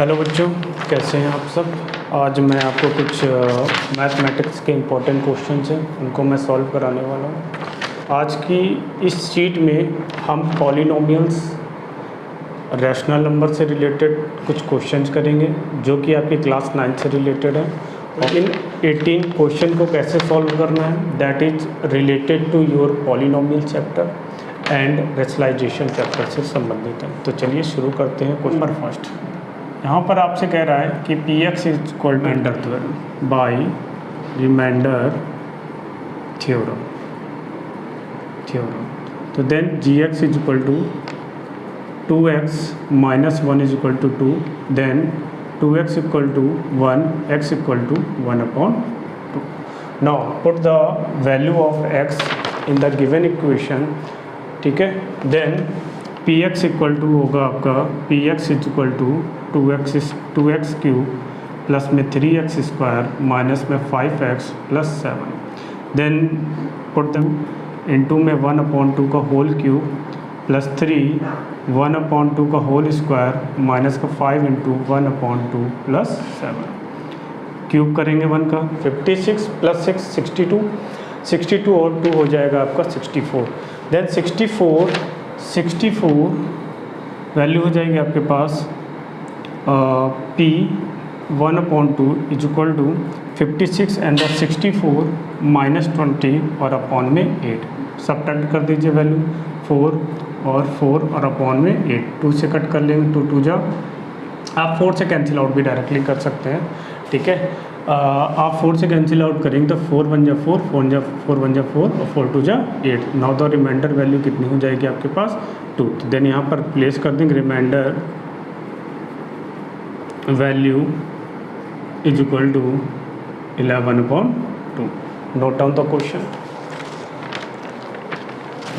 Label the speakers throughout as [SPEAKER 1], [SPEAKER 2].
[SPEAKER 1] Hello बच्चों, कैसे हैं आप सब। आज मैं आपको कुछ मैथमेटिक्स के इम्पोर्टेंट क्वेश्चंस हैं, उनको मैं सॉल्व कराने वाला हूँ। आज की इस शीट में हम पॉलिनोमियल्स, रैशनल नंबर से रिलेटेड कुछ क्वेश्चंस करेंगे जो कि आपकी क्लास 9 से रिलेटेड है। और इन 18 क्वेश्चन को कैसे सॉल्व करना है, that is related to your polynomial chapter and rationalisation chapter से संबंधित है। तो चलिए शुरू करते हैं। क्वेश्चन नंबर फर्स्ट, यहाँ पर आपसे कह रहा है कि P X is equal to under 12 by remainder theorem. तो then G X is equal to 2x minus 1 is equal to 2, then 2x equal to 1, x equal to 1/2। Now put the value of x in the given equation, ठीक है। Then P X equal to होगा आपका P X is equal to 2x cube plus में 3x square minus में 5x plus 7। Then put them into में 1/2 का whole cube plus 3 1/2 का whole square minus का 5 इंटू 1/2 प्लस 7। क्यूब करेंगे 1 का 56 प्लस 6 62 और 2 हो जाएगा आपका 64। देन 64 वैल्यू हो जाएगी आपके पास P 1/2 is equal to 56 and 64 minus 20 और अपॉन में 8। सब्ट्रैक्ट कर दीजिए वैल्यू 4 और अपॉन में 8। 2 से कट कर लेंगे, 2 2 जा, आप 4 से कैंसिल आउट भी डायरेक्टली कर सकते हैं, ठीक है। आप 4 से कैंसिल आउट करेंगे तो 4 1 जा 4, 4 1 जा 4 और 4 2 जा 8। नाउ द रिमाइंडर वैल्यू कितनी हो जाएगी आपके पास 2। तो देन यहाँ पर प्लेस कर देंगे remainder value is equal to 11/2। Note down the question.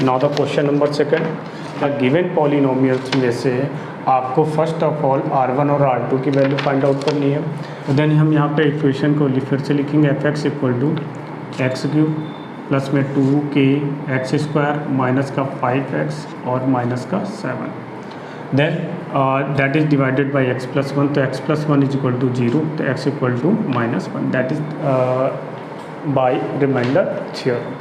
[SPEAKER 1] Now the question number second, the given polynomials में से आपको फर्स्ट ऑफ ऑल R1 और R2 की वैल्यू फाइंड आउट करनी है। देन हम यहाँ पे इक्वेशन को फिर से लिखेंगे fx equal to X cube plus में 2kx² माइनस का 5x और माइनस का 7। Then that is divided by x plus 1, तो x plus 1 is equal to 0, तो x equal to -1, that is by remainder theorem.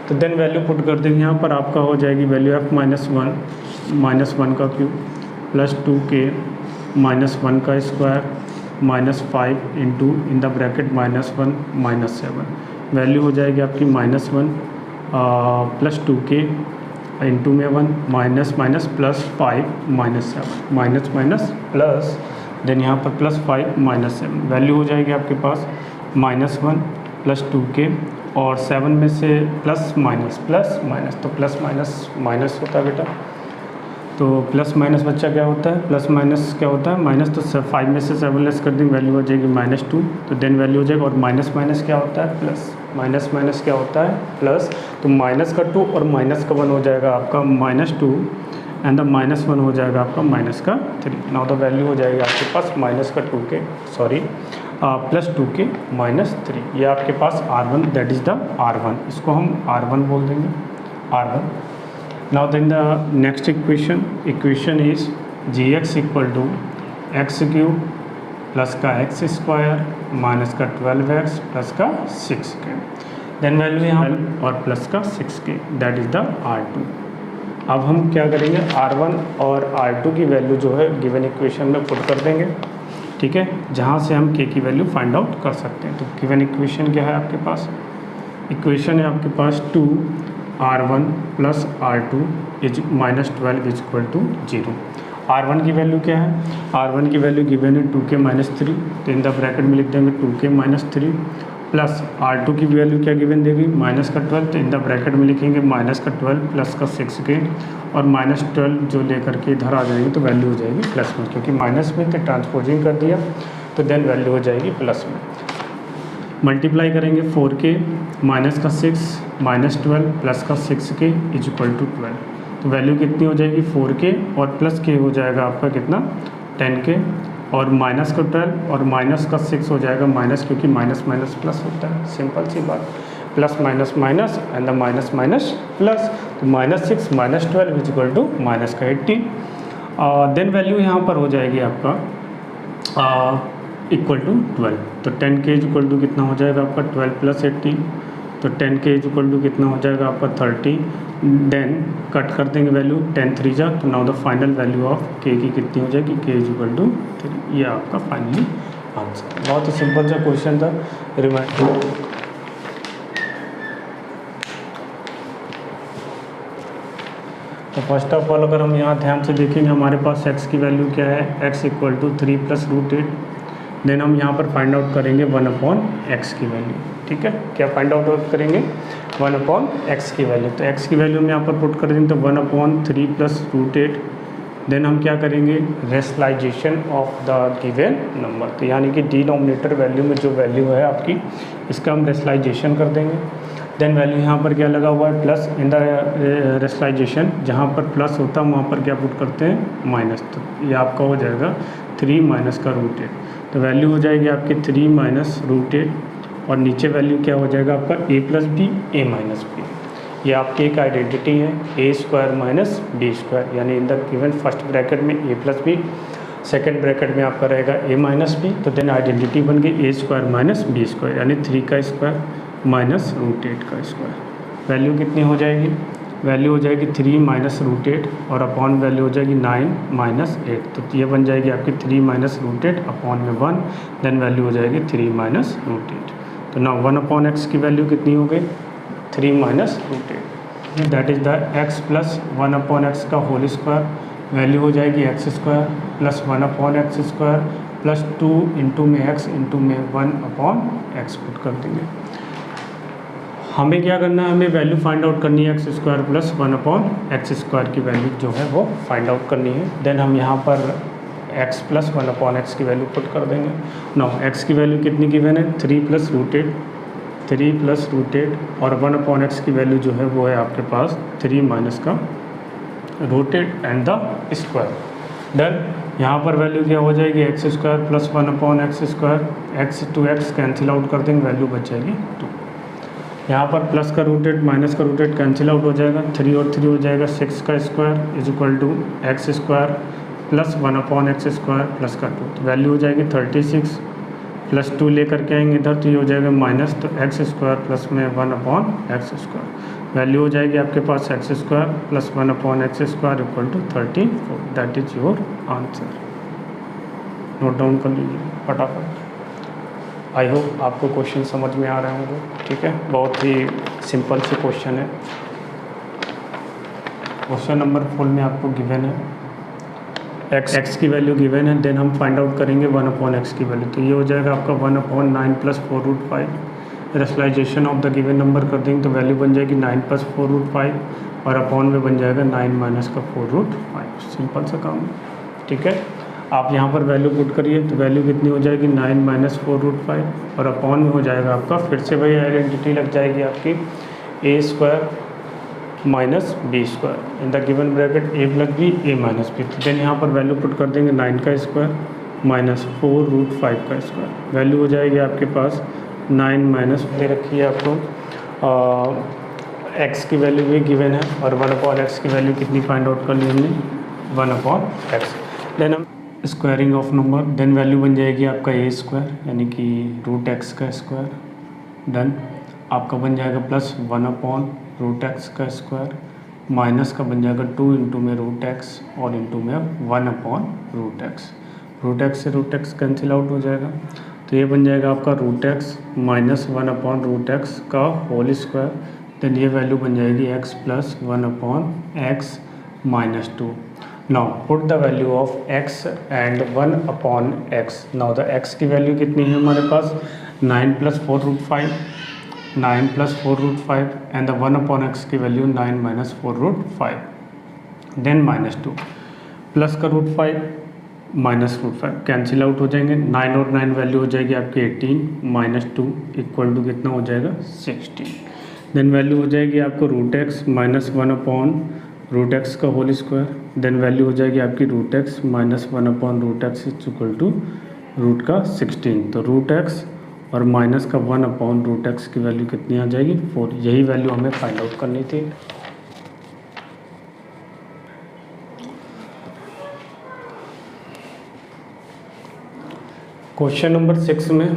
[SPEAKER 1] तो देन वैल्यू पुट कर देंगे यहाँ पर, आपका हो जाएगी वैल्यू f -1 का क्यूब प्लस 2k -1 का square minus 5 into in the bracket -1 -7। वैल्यू हो जाएगी आपकी -1 प्लस 2k इंटू में 1 minus plus 5 -7 minus plus, then यहाँ पर प्लस 5 -7। वैल्यू हो जाएगी आपके पास -1 प्लस 2k और 7 में से प्लस माइनस, तो प्लस माइनस होता है बेटा। तो प्लस माइनस बच्चा क्या होता है, प्लस माइनस क्या होता है माइनस। तो 5 में से 7 लेस कर देंगे, वैल्यू हो जाएगी -2। तो देन वैल्यू हो जाएगा, और माइनस क्या होता है प्लस, माइनस क्या होता है प्लस। तो माइनस का 2 और माइनस का 1 हो जाएगा आपका -2 एंड द -1 हो जाएगा आपका -3। नाउ द वैल्यू हो जाएगी आपके पास प्लस 2k -3। ये आपके पास R1, that is the R1, इसको हम R1 बोल देंगे, R1। Now then the next equation is gx equal to X cube plus का एक्स स्क्वायर माइनस का 12x प्लस का 6k। देन वैल्यू यहाँ और प्लस का 6k, that is the R2। अब हम क्या करेंगे, R1 और R2 की वैल्यू जो है गिवन इक्वेशन में पुट कर देंगे, ठीक है, जहाँ से हम k की वैल्यू फाइंड आउट कर सकते हैं। तो गिवन इक्वेशन क्या है आपके पास, इक्वेशन है आपके पास 2R1 plus R2 is -12 is equal to 0। R1 की वैल्यू क्या है, R1 की वैल्यू गिवन है 2k -3, तो इन द ब्रैकेट में लिख देंगे 2k -3 प्लस R2 की वैल्यू क्या गिवन देगी -12, तो इन द ब्रैकेट में लिखेंगे -12 प्लस का 6k और -12 जो लेकर के इधर आ जाएंगे तो वैल्यू हो जाएगी प्लस में, क्योंकि माइनस में तो ट्रांसपोजिंग कर दिया, तो देन वैल्यू हो जाएगी प्लस में। मल्टीप्लाई करेंगे 4k माइनस का 6 -12 प्लस का 6k इज इक्वल टू 12। तो वैल्यू कितनी हो जाएगी 4k और प्लस k हो जाएगा आपका कितना 10k और माइनस का 12 और माइनस का 6 हो जाएगा माइनस, क्योंकि माइनस प्लस होता है, सिंपल सी बात, plus minus and the minus plus. तो -6 -12 is equal to -18। Then value यहाँ पर हो जाएगी आपका इक्वल टू 12, तो 10 के इक्वल टू कितना हो जाएगा आपका 12 प्लस 18, तो 10 के इक्वल टू कितना हो जाएगा आपका 30, देन कट कर देंगे वैल्यू 10 3 जा, तो now the final value of के की कितनी हो जाएगी, के इक्वल टू 3। ये आपका फाइनली आंसर। बहुत ही सिंपल सा क्वेश्चन था। रिमाइंडर तो फर्स्ट ऑफ ऑल अगर हम यहाँ ध्यान से देखेंगे हमारे पास x की वैल्यू क्या है, x equal to 3 plus root 8, then हम यहाँ पर फाइंड आउट करेंगे 1/x की वैल्यू। ठीक है, क्या फाइंड आउट करेंगे 1/x की वैल्यू। तो x की वैल्यू हम यहाँ पर पुट कर देंगे, तो 1/3 प्लस रूट 8, देन हम क्या करेंगे rationalisation of the given number, तो यानी कि डिनोमिनेटर वैल्यू में जो वैल्यू है आपकी इसका हम रेशनलाइजेशन कर देंगे। देन वैल्यू यहाँ पर क्या लगा हुआ है प्लस, इन द रेशनलाइजेशन जहाँ पर प्लस होता है वहाँ पर क्या पुट करते हैं माइनस, तो ये आपका हो जाएगा 3 माइनस का रूट 8, तो वैल्यू हो जाएगी आपकी 3 माइनस रूट 8, और नीचे वैल्यू क्या हो जाएगा आपका a plus B A minus B. ये आपकी एक आइडेंटिटी है A square minus B square, यानी in the given first bracket में a plus B, second bracket में आपका रहेगा a माइनस बी, तो देन आइडेंटिटी बन गई A square minus B square, यानी 3 का स्क्वायर माइनस रूट 8 का स्क्वायर। वैल्यू कितनी हो जाएगी, वैल्यू हो जाएगी 3 माइनस रूट 8 और अपॉन वैल्यू हो जाएगी 9 माइनस 8, तो ये बन जाएगी आपकी 3 माइनस रूट 8 अपॉन में 1, देन वैल्यू हो जाएगी 3 माइनस रूट 8। तो ना 1/x की वैल्यू कितनी हो गई 3 minus root 8, that is the x plus 1/x का होल स्क्वायर, वैल्यू हो जाएगी x square plus 1/x square plus 2 into में x इंटू में 1/x पुट कर देंगे। हमें क्या करना है, हमें वैल्यू फाइंड आउट करनी है x square plus 1/x square की वैल्यू जो है वो फाइंड आउट करनी है। देन हम यहाँ पर x प्लस 1/x की वैल्यू पुट कर देंगे। नाउ x की वैल्यू कितनी गिवन है 3 प्लस रूट 8, 3 प्लस रूट 8 और 1/x की वैल्यू जो है वो है आपके पास 3 माइनस का root 8 and the square. Then यहाँ पर वैल्यू क्या हो जाएगी x square plus 1/x square, x to x cancel out कर देंगे, वैल्यू बच जाएगी 2। यहाँ पर प्लस का रूट 8 माइनस का रूट 8 कैंसिल आउट हो जाएगा, 3 और 3 हो जाएगा 6 का square is equal to x square plus 1/x square plus का 2, तो वैल्यू हो जाएगी 36 प्लस 2 लेकर के आएंगे इधर, तो ये हो जाएगा माइनस, तो एक्स स्क्वायर प्लस में 1/x स्क्वायर, वैल्यू हो जाएगी आपके पास X square plus 1/x square equal to 34, that is your answer. Note down कर लीजिए फटाफट। आई होप आपको क्वेश्चन समझ में आ रहे होंगे। ठीक है, बहुत ही सिंपल से क्वेश्चन है। क्वेश्चन नंबर 4 में आपको गिवन है x की वैल्यू गिवन है, देन हम फाइंड आउट करेंगे 1/x की वैल्यू, तो ये हो जाएगा आपका 1/9 plus 4√5। Rationalisation of the given number कर देंगे तो वैल्यू बन जाएगी 9 प्लस 4√5 और अपॉन में बन जाएगा 9 माइनस का 4√5। सिंपल सा काम है। ठीक है, आप यहाँ पर वैल्यू पुट करिए तो वैल्यू कितनी हो जाएगी 9 माइनस 4√5 और अपॉन में हो जाएगा आपका फिर से वही आइडेंटिटी लग जाएगी आपकी A square minus B square in the given bracket A plus B A minus B. Then यहाँ पर वैल्यू पुट कर देंगे 9 का स्क्वायर माइनस 4√5 का स्क्वायर, वैल्यू हो जाएगी आपके पास 9 माइनस दे रखी है आपको एक्स की वैल्यू भी गिवन है और 1/x की वैल्यू कितनी फाइंड आउट कर ली हमने 1/x। देन हम squaring of number, then value बन जाएगी आपका ए स्क्वायर यानी कि √x का स्क्वायर, देन आपका बन जाएगा प्लस 1/√x का स्क्वायर माइनस का बन जाएगा 2 इंटू में √x और इंटू में 1/√x। √x से √x कैंसिल आउट हो जाएगा, तो ये बन जाएगा आपका √x माइनस 1/√x का होल स्क्वायर, देन ये वैल्यू बन जाएगी x plus 1/x minus 2। Now put the value of x and 1/x। Now the x की वैल्यू कितनी है हमारे पास 9 plus 4√5, 9 plus 4√5 and the 1/x की value 9 minus 4√5, then minus 2 plus का √5 माइनस √5 कैंसिल आउट हो जाएंगे, 9 और 9 वैल्यू हो जाएगी आपकी 18 माइनस 2 इक्वल टू कितना हो जाएगा 16। देन वैल्यू हो जाएगी आपको √x माइनस 1/√x का होल स्क्वायर, देन वैल्यू हो जाएगी आपकी √x minus 1/√x equal to root का 16। तो √x और माइनस का 1/√x की वैल्यू कितनी आ जाएगी 4। यही वैल्यू हमें फाइंड आउट करनी थी। क्वेश्चन नंबर 6 में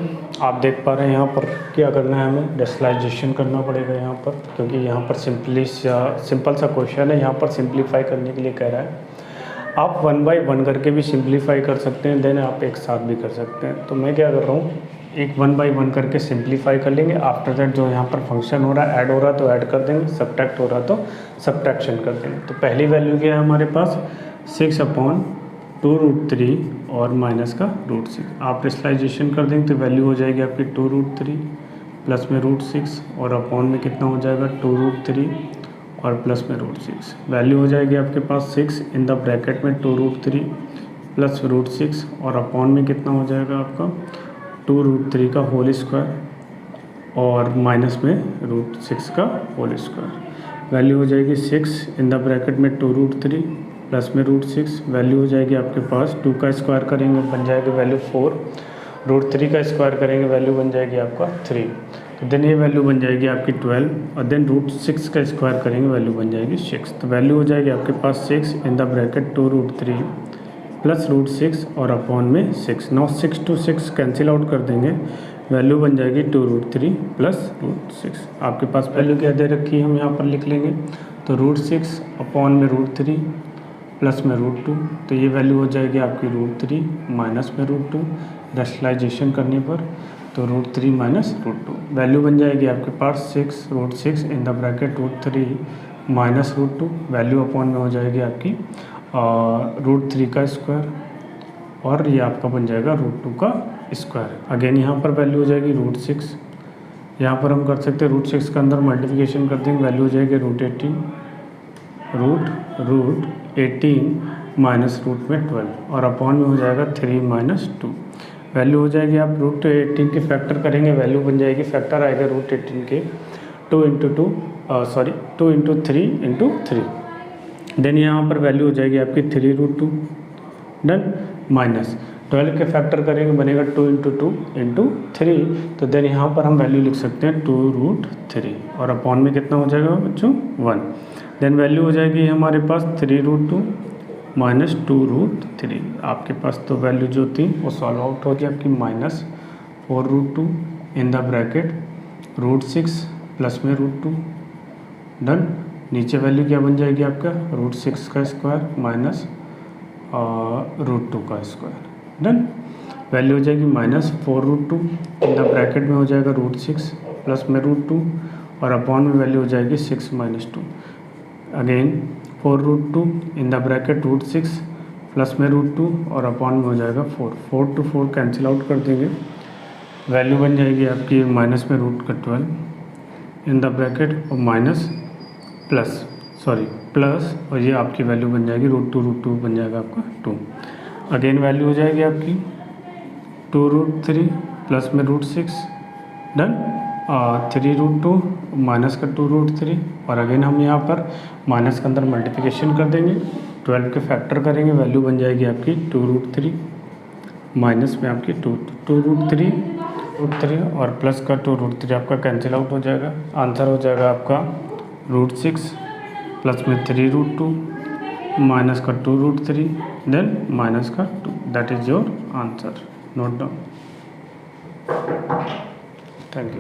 [SPEAKER 1] आप देख पा रहे हैं यहाँ पर क्या करना है, हमें डेसिमलाइजेशन करना पड़ेगा यहाँ पर, क्योंकि यहाँ पर सिंपल सा क्वेश्चन है। यहाँ पर सिंप्लीफाई करने के लिए कह रहा है। आप 1 बाई 1 करके भी सिंप्लीफाई कर सकते हैं, देन आप एक साथ भी कर सकते हैं। तो मैं क्या कर रहा हूँ, एक 1 बाई 1 करके सिंप्लीफाई कर लेंगे। आफ्टर दैट जो यहाँ पर फंक्शन हो रहा है, ऐड हो रहा है तो ऐड कर देंगे, सब्ट्रैक्ट हो रहा है तो सब्ट्रैक्शन कर देंगे। तो पहली वैल्यू क्या है हमारे पास, 6/2√3 और माइनस का √6। आप रेशनलाइजेशन कर देंगे तो वैल्यू हो जाएगी आपकी 2√3 प्लस में √6 और अपॉन में कितना हो जाएगा 2√3 और प्लस में √6। वैल्यू हो जाएगी आपके पास 6 इन द ब्रैकेट में 2√3 प्लस √6 और अपॉन में कितना हो जाएगा आपका 2√3 का होल स्क्वायर और माइनस में √6 का होल स्क्वायर। वैल्यू हो जाएगी 6 इन द ब्रैकेट में 2√3 प्लस में √6। वैल्यू हो जाएगी आपके पास 2 का स्क्वायर करेंगे बन जाएगी वैल्यू 4, √3 का स्क्वायर करेंगे वैल्यू बन जाएगी आपका 3। तो देन ये वैल्यू बन जाएगी आपकी 12 और देन √6 का स्क्वायर करेंगे वैल्यू बन जाएगी 6। तो वैल्यू हो जाएगी आपके पास 6 इन द ब्रैकेट 2√3 प्लस √6 और अपॉन में 6। नाउ 6 to 6 कैंसिल आउट कर देंगे, वैल्यू बन जाएगी 2√3 प्लस √6। आपके पास वैल्यू क्या दे रखी है हम यहाँ पर लिख लेंगे, तो √6 अपॉन में √3 प्लस में √2। तो ये वैल्यू हो जाएगी आपकी √3 माइनस में √2। डेसिमलाइजेशन करने पर तो √3 माइनस √2 वैल्यू बन जाएगी आपके पास 6 इन the bracket √3 minus √2। Value upon में हो जाएगी आपकी √3 का स्क्वायर और ये आपका बन जाएगा √2 का स्क्वायर। अगेन यहाँ पर वैल्यू हो जाएगी √6। यहाँ पर हम कर सकते हैं √6 के अंदर मल्टीप्लिकेशन कर देंगे, वैल्यू हो जाएगी √18 माइनस रूट में 12 और अपॉन में हो जाएगा 3 माइनस 2। वैल्यू हो जाएगी आप √18 के फैक्टर करेंगे, वैल्यू बन जाएगी फैक्टर आएगा √18 के 2 इंटू 3 देन यहाँ पर वैल्यू हो जाएगी आपकी 3√2 डन माइनस 12 के फैक्टर करेंगे बनेगा 2 इंटू 3। तो देन यहाँ पर हम वैल्यू लिख सकते हैं 2√3 और अपॉन में कितना हो जाएगा बच्चों 1। देन वैल्यू हो जाएगी हमारे पास 3√2 माइनस 2√3। आपके पास तो वैल्यू जो थी वो सॉल्व आउट होगी आपकी -4√2 इन द ब्रैकेट √6 प्लस में √2 डन। नीचे वैल्यू क्या बन जाएगी आपका √6 का स्क्वायर माइनस √2 का स्क्वायर डन। वैल्यू हो जाएगी -4√2 इन द ब्रैकेट में हो जाएगा √6 प्लस में √2 और अपॉन में वैल्यू हो जाएगी 6 minus 2। Again 4√2 in the bracket √6 plus में √2 और अपॉन में हो जाएगा 4 to 4 कैंसिल आउट कर देंगे, वैल्यू बन जाएगी आपकी माइनस में √12 इन द ब्रैकेट और माइनस प्लस और ये आपकी वैल्यू बन जाएगी √2 बन जाएगा आपका 2। अगेन वैल्यू हो जाएगी आपकी 2√3 प्लस में √6 डन 3√2 माइनस का 2√3 और अगेन हम यहाँ पर माइनस के अंदर मल्टीप्लिकेशन कर देंगे, 12 के फैक्टर करेंगे वैल्यू बन जाएगी आपकी 2√3 माइनस में आपकी 2√3 और प्लस का 2√3 आपका कैंसिल आउट हो जाएगा। आंसर हो जाएगा आपका √6 प्लस में 3√2 माइनस का 2√3 देन माइनस का 2। That is your answer. Note down. Thank you.